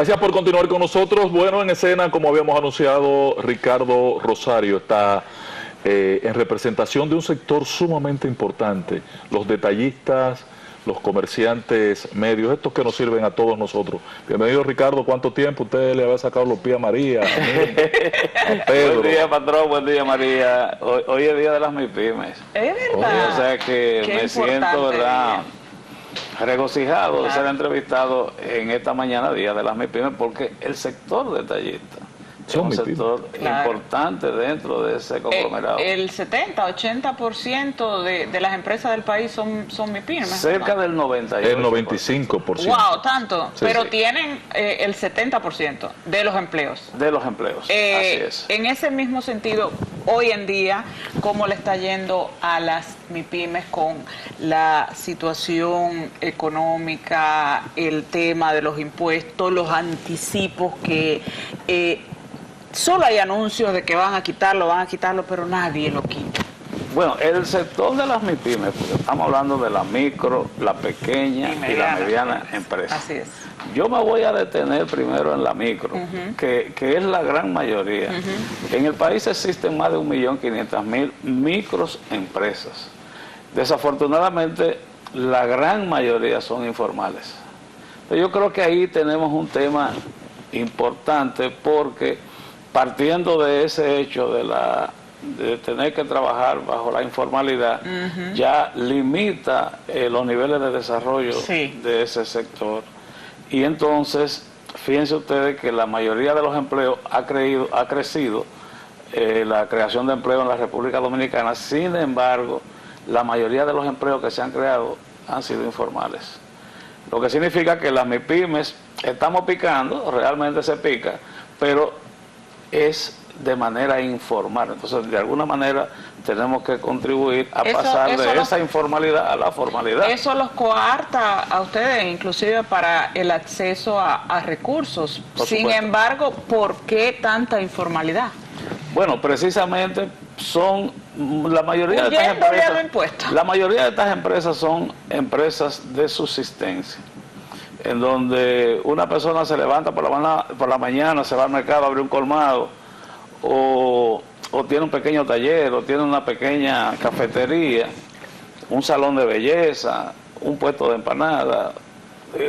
Gracias por continuar con nosotros. Bueno, en escena, como habíamos anunciado, Ricardo Rosario está en representación de un sector sumamente importante, los detallistas, los comerciantes medios, estos que nos sirven a todos nosotros. Bienvenido, Ricardo. ¿Cuánto tiempo usted le había sacado los pies a María, a Pedro? Buen día, patrón. Buen día, María. Hoy es día de las MIPYMES. Es verdad. O sea que Qué me siento, ¿verdad?, regocijado de ser Claro. entrevistado en esta mañana, día de las MIPYMES, porque el sector detallista es un sector importante dentro de ese conglomerado. El 70-80% de las empresas del país son MIPYMES. Cerca del 98%. El 95%. Wow, tanto. Sí, pero sí. tienen el 70% de los empleos. De los empleos, así es. En ese mismo sentido, hoy en día, ¿cómo le está yendo a las MIPYMES con la situación económica, el tema de los impuestos, los anticipos que solo hay anuncios de que van a quitarlo, pero nadie lo quita? Bueno, el sector de las MIPYMES, porque estamos hablando de la micro, la pequeña y la mediana empresa. Así es. Yo me voy a detener primero en la micro, que es la gran mayoría. En el país existen más de 1.500.000 microempresas. Desafortunadamente, la gran mayoría son informales. Pero yo creo que ahí tenemos un tema importante, porque partiendo de ese hecho de tener que trabajar bajo la informalidad, ya limita los niveles de desarrollo de ese sector. Y entonces, fíjense ustedes que la mayoría de los empleos ha crecido la creación de empleo en la República Dominicana. Sin embargo, la mayoría de los empleos que se han creado han sido informales. Lo que significa que las MIPYMES estamos picando, realmente se pica, pero es de manera informal. Entonces, de alguna manera, tenemos que contribuir a pasar de esa informalidad a la formalidad. Eso los coarta a ustedes, inclusive para el acceso a recursos. Sin embargo, ¿por qué tanta informalidad? Bueno, precisamente son la mayoría de estas empresas son empresas de subsistencia, en donde una persona se levanta por la mañana, se va al mercado a abrir un colmado, o tiene un pequeño taller, o tiene una pequeña cafetería, un salón de belleza, un puesto de empanada,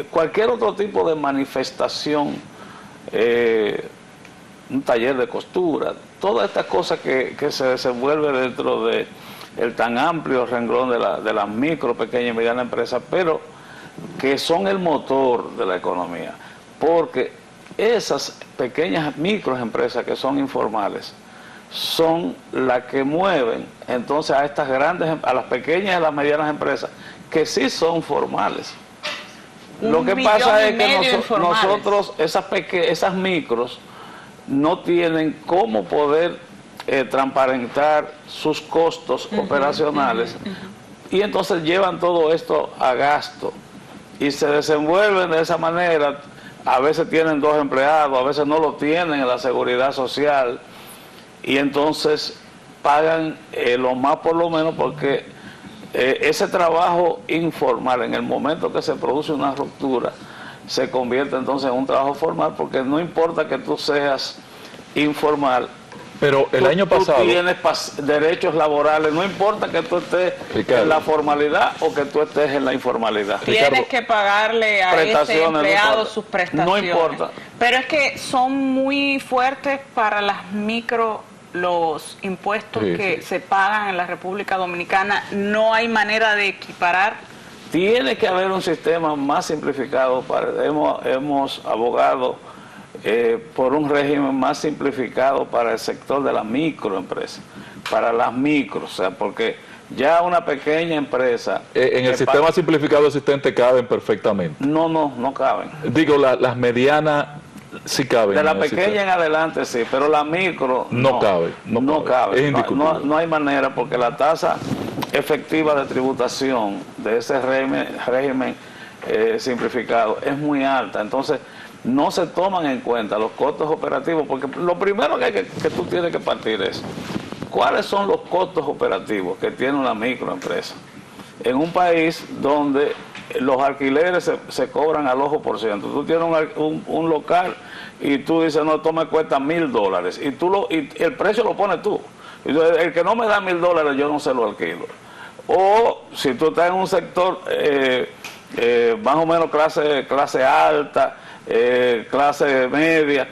cualquier otro tipo de manifestación, un taller de costura, todas estas cosas que se desenvuelven dentro de el tan amplio renglón de las micro, pequeñas y medianas empresas, pero que son el motor de la economía, porque esas pequeñas microempresas que son informales son las que mueven entonces a estas grandes, a las pequeñas y a las medianas empresas que sí son formales. Lo que pasa es que nosotros esas micros no tienen cómo poder transparentar sus costos operacionales, y entonces llevan todo esto a gasto y se desenvuelven de esa manera. A veces tienen 2 empleados, a veces no lo tienen en la seguridad social, y entonces pagan lo más por lo menos, porque ese trabajo informal, en el momento que se produce una ruptura, se convierte entonces en un trabajo formal, porque no importa que tú seas informal, pero el año pasado tú tienes derechos laborales, no importa que tú estés en la formalidad o que tú estés en la informalidad. Tienes que pagarle a ese empleado sus prestaciones. No importa. Pero es que son muy fuertes para las micro, los impuestos que se pagan en la República Dominicana. No hay manera de equiparar. Tiene que haber un sistema más simplificado. Hemos abogado por un régimen más simplificado para el sector de la microempresa, para las micros, o sea, porque ya una pequeña empresa... en el sistema simplificado existente caben perfectamente. No caben. Digo, las medianas sí caben. De la pequeña en adelante sí, pero la micro no cabe. Es indiscutible. No hay manera, porque la tasa efectiva de tributación de ese régimen simplificado es muy alta. Entonces, no se toman en cuenta los costos operativos, porque lo primero que tú tienes que partir es cuáles son los costos operativos que tiene una microempresa en un país donde los alquileres se cobran al ojo por ciento. Tú tienes un local y tú dices, no, esto me cuesta $1,000 y el precio lo pones tú. El que no me da $1,000 yo no se lo alquilo. O si tú estás en un sector más o menos clase alta, clase media,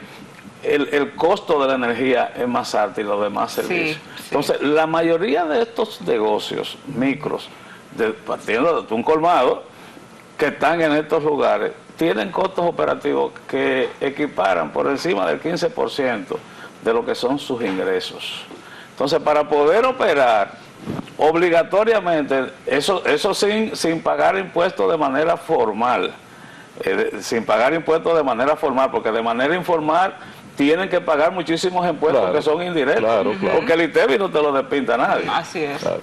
el costo de la energía es más alto y los demás servicios. Sí. Entonces, la mayoría de estos negocios micros, partiendo de un colmado, que están en estos lugares, tienen costos operativos que equiparan por encima del 15% de lo que son sus ingresos. Entonces, para poder operar obligatoriamente, eso sin pagar impuestos de manera formal, porque de manera informal tienen que pagar muchísimos impuestos, claro, que son indirectos, claro. Porque el ITEVI no te lo despinta nadie. Así es. Claro.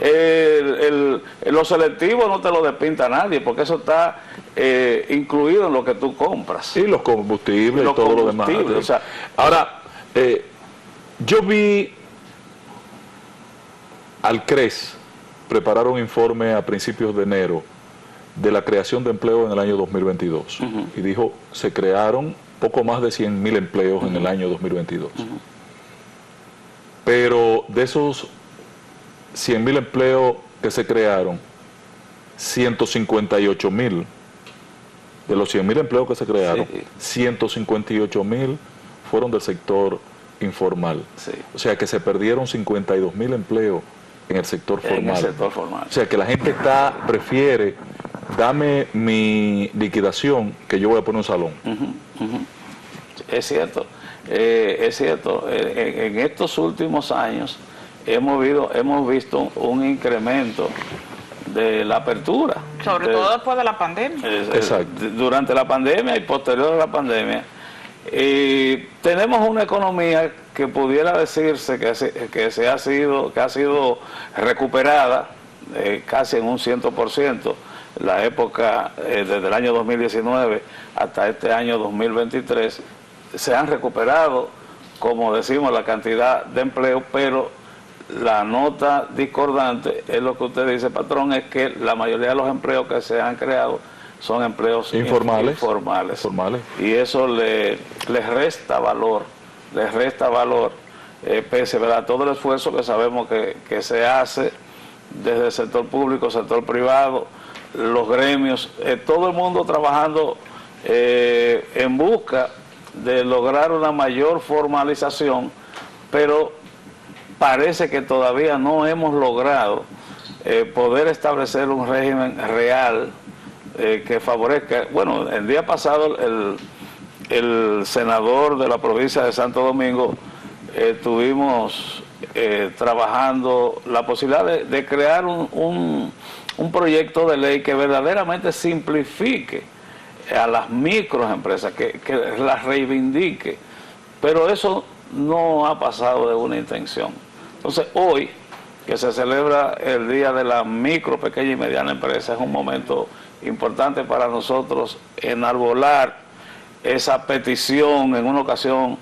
Los selectivos no te lo despinta nadie, porque eso está incluido en lo que tú compras. Y los combustibles y todo lo demás. O sea, ahora, yo vi al CRES preparar un informe a principios de enero de la creación de empleo en el año 2022. Y dijo, se crearon poco más de 100.000 empleos en el año 2022. Pero de esos 100.000 empleos que se crearon, 158.000, de los 100.000 empleos que se crearon, 158.000 fueron del sector informal. O sea que se perdieron 52.000 empleos en el sector formal. O sea que la gente prefiere, dame mi liquidación que yo voy a poner un salón. Es cierto, en estos últimos años hemos visto un incremento de la apertura. Sobre todo después de la pandemia. Exacto. Durante la pandemia y posterior a la pandemia. Tenemos una economía que pudiera decirse que ha sido recuperada casi en un 100%. La época desde el año 2019 hasta este año 2023 se han recuperado, como decimos, la cantidad de empleo, pero la nota discordante es lo que usted dice, patrón, es que la mayoría de los empleos que se han creado son empleos informales. Y eso les resta valor, pese a todo el esfuerzo que sabemos que se hace desde el sector público, sector privado, los gremios, todo el mundo trabajando en busca de lograr una mayor formalización, pero parece que todavía no hemos logrado poder establecer un régimen real que favorezca. Bueno, el día pasado el senador de la provincia de Santo Domingo estuvimos trabajando la posibilidad de crear un proyecto de ley que verdaderamente simplifique a las microempresas, que las reivindique, pero eso no ha pasado de una intención. Entonces hoy, que se celebra el Día de la Micro, Pequeña y Mediana Empresa, es un momento importante para nosotros enarbolar esa petición. En una ocasión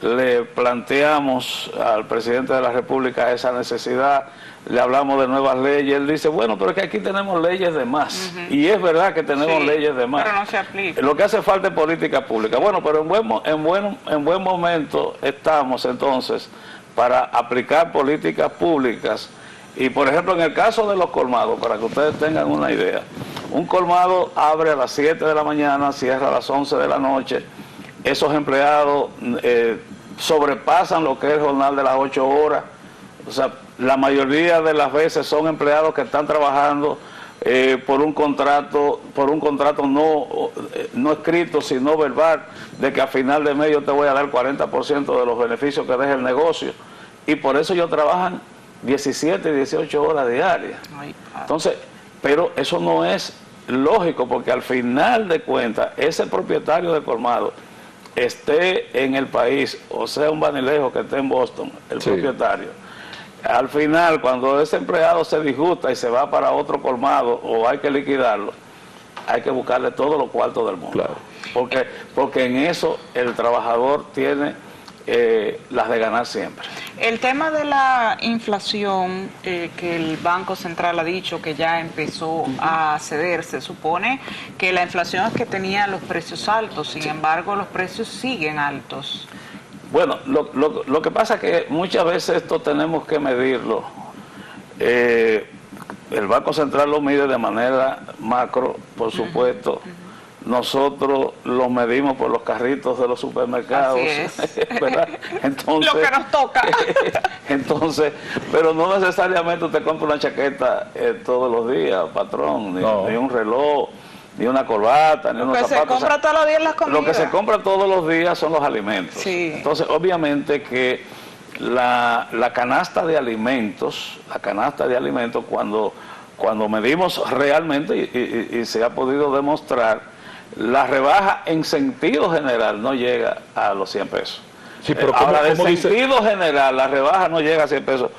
le planteamos al presidente de la República esa necesidad, le hablamos de nuevas leyes, él dice, bueno, pero es que aquí tenemos leyes de más, y es verdad que tenemos leyes de más, pero no se aplica. Lo que hace falta es política pública. Bueno, pero en buen momento estamos entonces para aplicar políticas públicas. Y por ejemplo, en el caso de los colmados, para que ustedes tengan una idea, un colmado abre a las 7 de la mañana, cierra a las 11 de la noche, esos empleados sobrepasan lo que es el jornal de las 8 horas, o sea, la mayoría de las veces son empleados que están trabajando por un contrato no escrito, sino verbal, de que a final de mes yo te voy a dar 40% de los beneficios que deje el negocio, y por eso ellos trabajan 17 y 18 horas diarias. Entonces, pero eso no es lógico, porque al final de cuentas, ese propietario de colmado, esté en el país, o sea un banilejo que esté en Boston, el propietario, al final, cuando ese empleado se disgusta y se va para otro colmado o hay que liquidarlo, hay que buscarle todos los cuartos del mundo. Claro. Porque en eso el trabajador tiene las de ganar siempre. El tema de la inflación, que el Banco Central ha dicho que ya empezó a ceder, se supone que la inflación es que tenía los precios altos, sin embargo los precios siguen altos. Bueno, lo que pasa es que muchas veces esto tenemos que medirlo. El Banco Central lo mide de manera macro, por supuesto. Nosotros lo medimos por los carritos de los supermercados, ¿verdad? Entonces, lo que nos toca. Entonces, pero no necesariamente usted compra una chaqueta todos los días, patrón, ni un reloj, ni una corbata, ni unos zapatos. Lo que se compra todos los días las comidas. Lo que se compra todos los días son los alimentos. Sí. Entonces, obviamente que la canasta de alimentos, cuando medimos realmente, y se ha podido demostrar, la rebaja en sentido general no llega a los 100 pesos. Sí, pero ahora, en sentido general, la rebaja no llega a 100 pesos,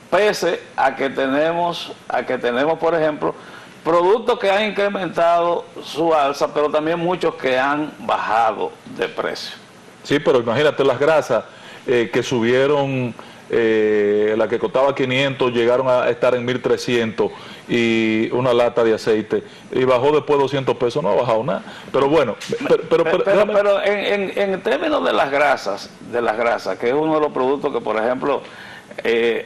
pese a que tenemos, por ejemplo, productos que han incrementado su alza, pero también muchos que han bajado de precio. Sí, pero imagínate las grasas que subieron, la que costaba 500 llegaron a estar en 1.300, y una lata de aceite, y bajó después 200 pesos, no ha bajado nada. Pero bueno, pero en términos de las grasas, que es uno de los productos que, por ejemplo,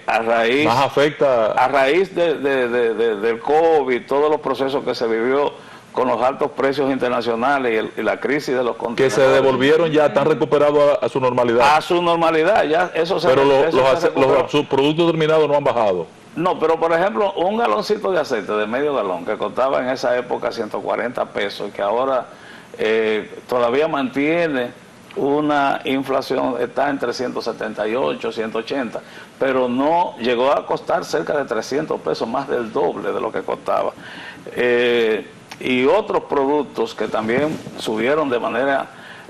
a raíz más afecta del COVID, todos los procesos que se vivió con los altos precios internacionales y la crisis de los contenedores, que se devolvieron, ya están recuperados a su normalidad. A su normalidad, ya eso se. Pero los subproductos terminados no han bajado. No, pero por ejemplo, un galoncito de aceite de medio galón que costaba en esa época 140 pesos, que ahora todavía mantiene una inflación, está entre 178, 180, pero no llegó a costar cerca de 300 pesos, más del doble de lo que costaba. Y otros productos que también subieron de manera...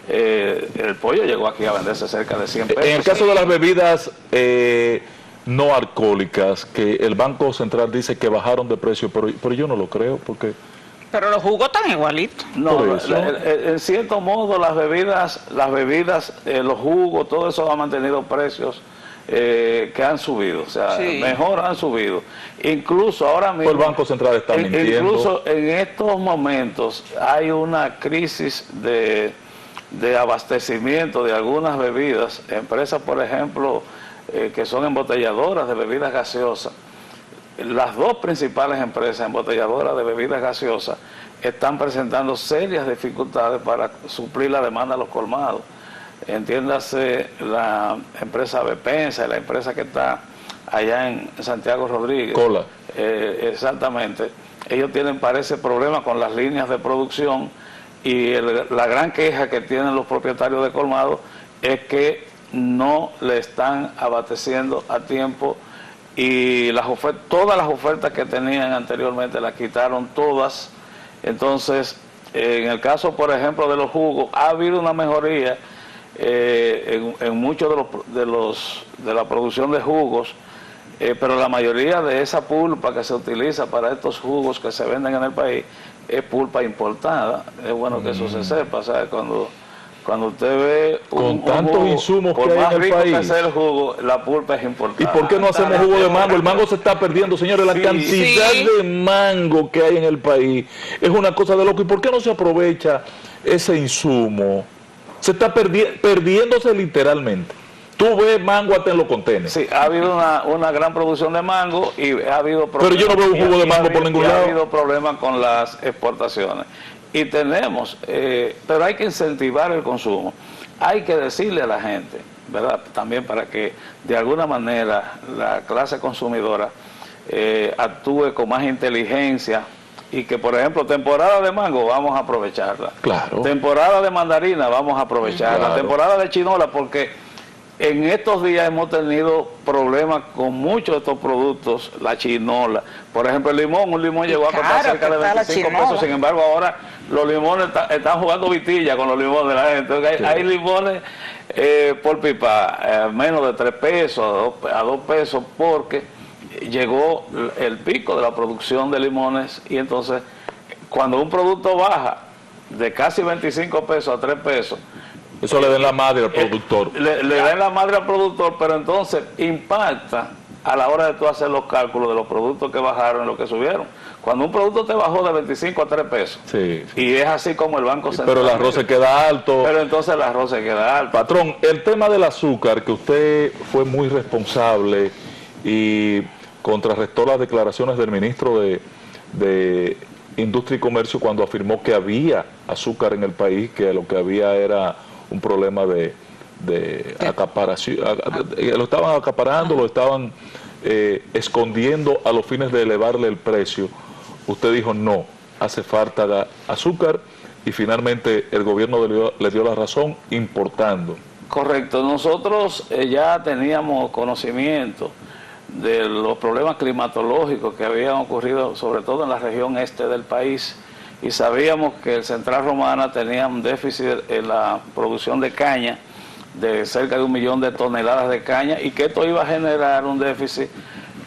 el pollo llegó aquí a venderse cerca de 100 pesos. En el caso de las bebidas no alcohólicas, que el Banco Central dice que bajaron de precio, pero yo no lo creo, porque... Pero los jugos están igualitos. No, en cierto modo las bebidas, los jugos, todo eso ha mantenido precios que han subido, o sea, mejor han subido. Incluso ahora mismo... El Banco Central está mintiendo. Incluso en estos momentos hay una crisis de abastecimiento de algunas bebidas, empresas, por ejemplo, que son embotelladoras de bebidas gaseosas. Las dos principales empresas embotelladoras de bebidas gaseosas están presentando serias dificultades para suplir la demanda a los colmados. Entiéndase la empresa Bepensa, la empresa que está allá en Santiago Rodríguez. Cola. Exactamente. Ellos tienen, parece, problemas con las líneas de producción, y la gran queja que tienen los propietarios de colmados es que no le están abasteciendo a tiempo, y todas las ofertas que tenían anteriormente las quitaron todas. Entonces, en el caso, por ejemplo, de los jugos, ha habido una mejoría en muchos de la producción de jugos, pero la mayoría de esa pulpa que se utiliza para estos jugos que se venden en el país es pulpa importada. Es bueno que eso se sepa, ¿sabes? Cuando usted ve con tantos jugo, insumos que hay en el país, que sea el jugo, la pulpa es importada. ¿Y por qué no hacemos jugo de mango? El mango se está perdiendo, señores. La cantidad de mango que hay en el país es una cosa de loco. ¿Y por qué no se aprovecha ese insumo? Se está perdiéndose literalmente. Tú ves mango hasta en los contenedores. Sí, ha habido una gran producción de mango, y ha habido problemas. Pero yo no veo un jugo de mango por ningún lado. Ha habido problemas con las exportaciones. Y tenemos, pero hay que incentivar el consumo. Hay que decirle a la gente, ¿verdad? También para que de alguna manera la clase consumidora actúe con más inteligencia, y que, por ejemplo, temporada de mango, vamos a aprovecharla. Claro. Temporada de mandarina, vamos a aprovecharla. Claro. Temporada de chinola, porque en estos días hemos tenido problemas con muchos de estos productos, la chinola. Por ejemplo, el limón, un limón llegó a costar cerca de 25 pesos, sin embargo ahora los limones están jugando vitilla con los limones de la gente. Entonces, hay limones por pipa, menos de 3 pesos, a 2 pesos, porque llegó el pico de la producción de limones, y entonces cuando un producto baja de casi 25 pesos a 3 pesos, Eso le da en la madre al productor. Le da en la madre al productor, pero entonces impacta a la hora de tú hacer los cálculos de los productos que bajaron y los que subieron. Cuando un producto te bajó de 25 a 3 pesos, Sí. y es así como el Banco Central. Pero el arroz se queda alto. Pero entonces el arroz se queda alto. Patrón, el tema del azúcar, que usted fue muy responsable y contrarrestó las declaraciones del ministro de Industria y Comercio cuando afirmó que había azúcar en el país, que lo que había era un problema de acaparación, lo estaban acaparando, lo estaban escondiendo a los fines de elevarle el precio. Usted dijo no, hace falta azúcar, y finalmente el gobierno le dio la razón importando. Correcto, nosotros ya teníamos conocimiento de los problemas climatológicos que habían ocurrido sobre todo en la región este del país, y sabíamos que el Central Romana tenía un déficit en la producción de caña de cerca de 1 millón de toneladas de caña, y que esto iba a generar un déficit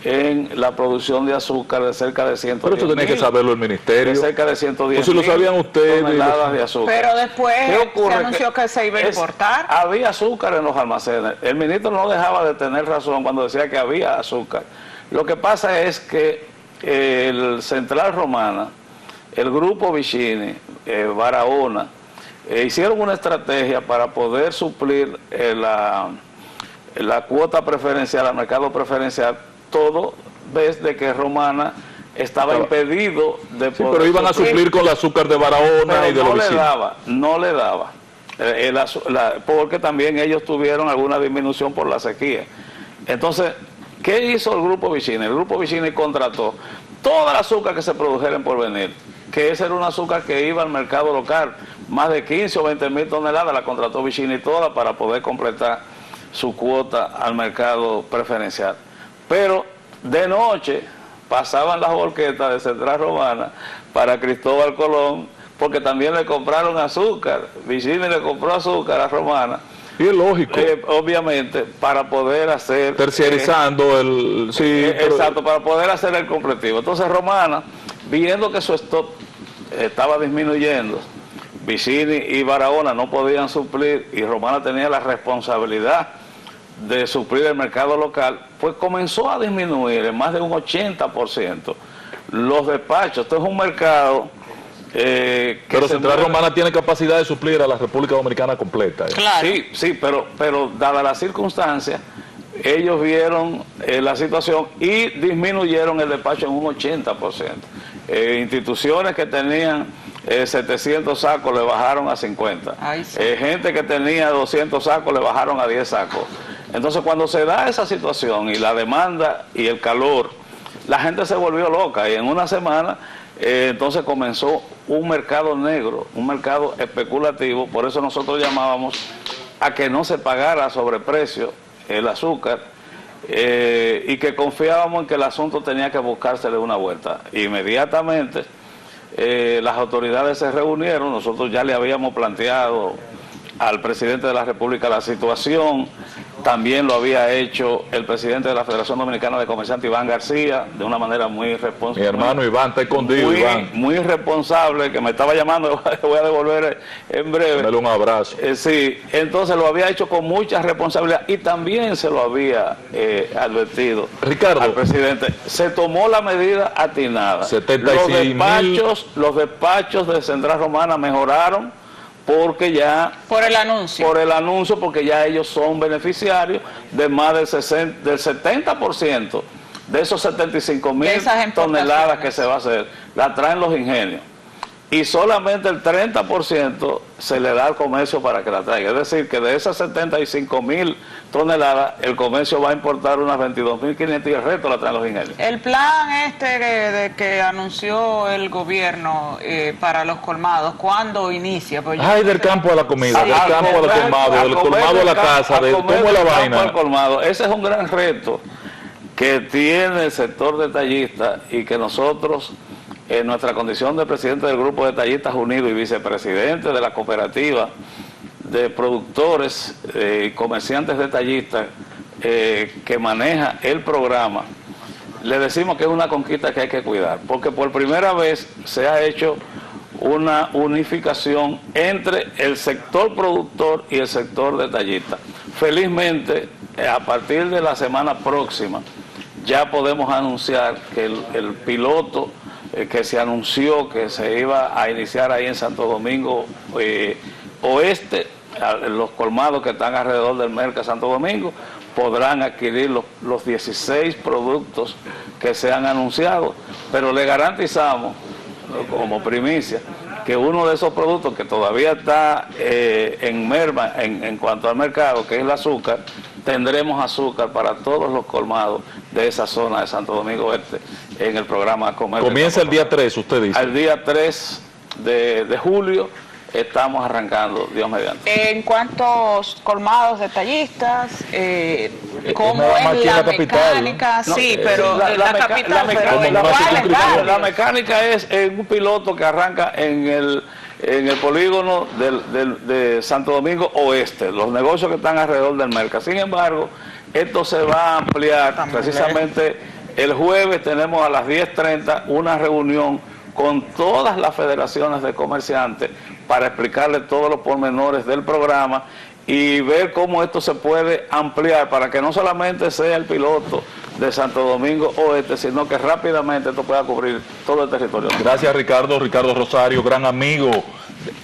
en la producción de azúcar de cerca de 110 Pero esto tenía que saberlo el ministerio. de cerca de 110 Pues si lo sabían ustedes. toneladas de azúcar. Pero después ¿Qué ocurre? se anunció que se iba a importar. Había azúcar en los almacenes. El ministro no dejaba de tener razón cuando decía que había azúcar. Lo que pasa es que el Central Romana, el grupo Vicini, Barahona, hicieron una estrategia para poder suplir la cuota preferencial al mercado preferencial, todo desde que Romana estaba impedido de Sí, poder pero iban a suplir con el azúcar de Barahona pero y de los vecinos. no le daba, porque también ellos tuvieron alguna disminución por la sequía. Entonces, ¿qué hizo el Grupo Vicini? El Grupo Vicini contrató toda el azúcar que se produjera en Porvenir, que ese era un azúcar que iba al mercado local, más de 15 o 20 mil toneladas la contrató Vicini toda para poder completar su cuota al mercado preferencial. Pero de noche pasaban las volquetas de Central Romana para Cristóbal Colón, porque también le compraron azúcar. Vicini le compró azúcar a Romana. Y es lógico. Obviamente, para poder hacer... Terciarizando el... Sí, exacto, para poder hacer el completivo. Entonces Romana, viendo que su stock estaba disminuyendo, Vicini y Barahona no podían suplir, y Romana tenía la responsabilidad de suplir el mercado local, pues comenzó a disminuir en más de un 80% los despachos. Esto es un mercado pero Central Romana tiene capacidad de suplir a la República Dominicana completa. Claro. Sí, pero dadas las circunstancias, ellos vieron la situación y disminuyeron el despacho en un 80%. Instituciones que tenían 700 sacos le bajaron a 50. Ay, sí. Gente que tenía 200 sacos le bajaron a 10 sacos. Entonces, cuando se da esa situación y la demanda y el calor, la gente se volvió loca, y en una semana entonces comenzó un mercado negro, un mercado especulativo. Por eso nosotros llamábamos a que no se pagara a sobreprecio el azúcar, y que confiábamos en que el asunto tenía que buscársele una vuelta. Inmediatamente las autoridades se reunieron, nosotros ya le habíamos planteado al presidente de la República la situación, también lo había hecho el presidente de la Federación Dominicana de Comerciantes, Iván García, de una manera muy responsable. Mi hermano Iván está escondido, Iván. Muy responsable, que me estaba llamando, voy a devolver en breve. Dale un abrazo. Sí, entonces lo había hecho con mucha responsabilidad, y también se lo había advertido Ricardo, al presidente. Se tomó la medida atinada. 76.000. Los despachos de Central Romana mejoraron, porque ya... Por el anuncio. Por el anuncio, porque ya ellos son beneficiarios de más del 70% de esos 75.000 toneladas que se va a hacer, la traen los ingenios. Y solamente el 30% se le da al comercio para que la traiga. Es decir, que de esas 75.000 toneladas, el comercio va a importar unas 22.500 y el resto la traen los ingenios. El plan de que anunció el gobierno para los colmados, ¿cuándo inicia? Pues ay, del campo a la comida, del campo al colmado, del colmado a la casa, de cómo es la vaina. Al colmado. Ese es un gran reto que tiene el sector detallista, y que nosotros, en nuestra condición de presidente del Grupo de Detallistas Unidos y vicepresidente de la cooperativa de productores y comerciantes detallistas que maneja el programa, le decimos que es una conquista que hay que cuidar, porque por primera vez se ha hecho una unificación entre el sector productor y el sector detallista. Felizmente, a partir de la semana próxima, ya podemos anunciar que el piloto que se anunció que se iba a iniciar ahí en Santo Domingo Oeste, los colmados que están alrededor del Merca Santo Domingo, podrán adquirir los 16 productos que se han anunciado, pero le garantizamos, como primicia, que uno de esos productos que todavía está en merma en cuanto al mercado, que es el azúcar, tendremos azúcar para todos los colmados de esa zona de Santo Domingo Oeste en el programa Comer. Comienza el día 3, usted dice. Al día 3 de julio estamos arrancando, Dios mediante. ¿En cuántos colmados detallistas? ¿Cómo nada más es aquí en la la capital, mecánica? ¿no? Sí, pero la capital, pero ¿en como cuáles barrios? La mecánica es un piloto que arranca en el polígono de Santo Domingo Oeste, los negocios que están alrededor del mercado. Sin embargo, esto se va a ampliar. Precisamente el jueves tenemos a las 10:30 una reunión con todas las federaciones de comerciantes para explicarles todos los pormenores del programa y ver cómo esto se puede ampliar para que no solamente sea el piloto de Santo Domingo Oeste, sino que rápidamente esto pueda cubrir todo el territorio. Gracias, Ricardo Rosario, gran amigo.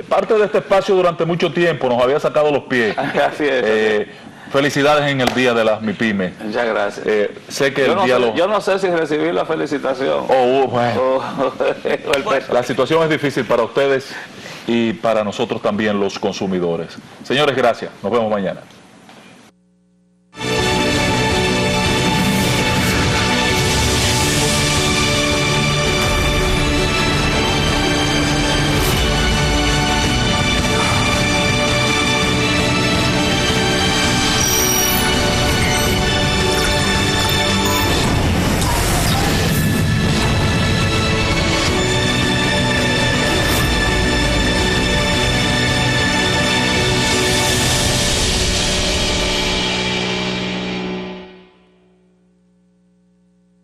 Parte de este espacio durante mucho tiempo nos había sacado los pies. Así es. Felicidades en el Día de las MIPYMES. Muchas gracias. Sé que yo no sé si recibí la felicitación. Bueno. La situación es difícil para ustedes y para nosotros también, los consumidores. Señores, gracias. Nos vemos mañana.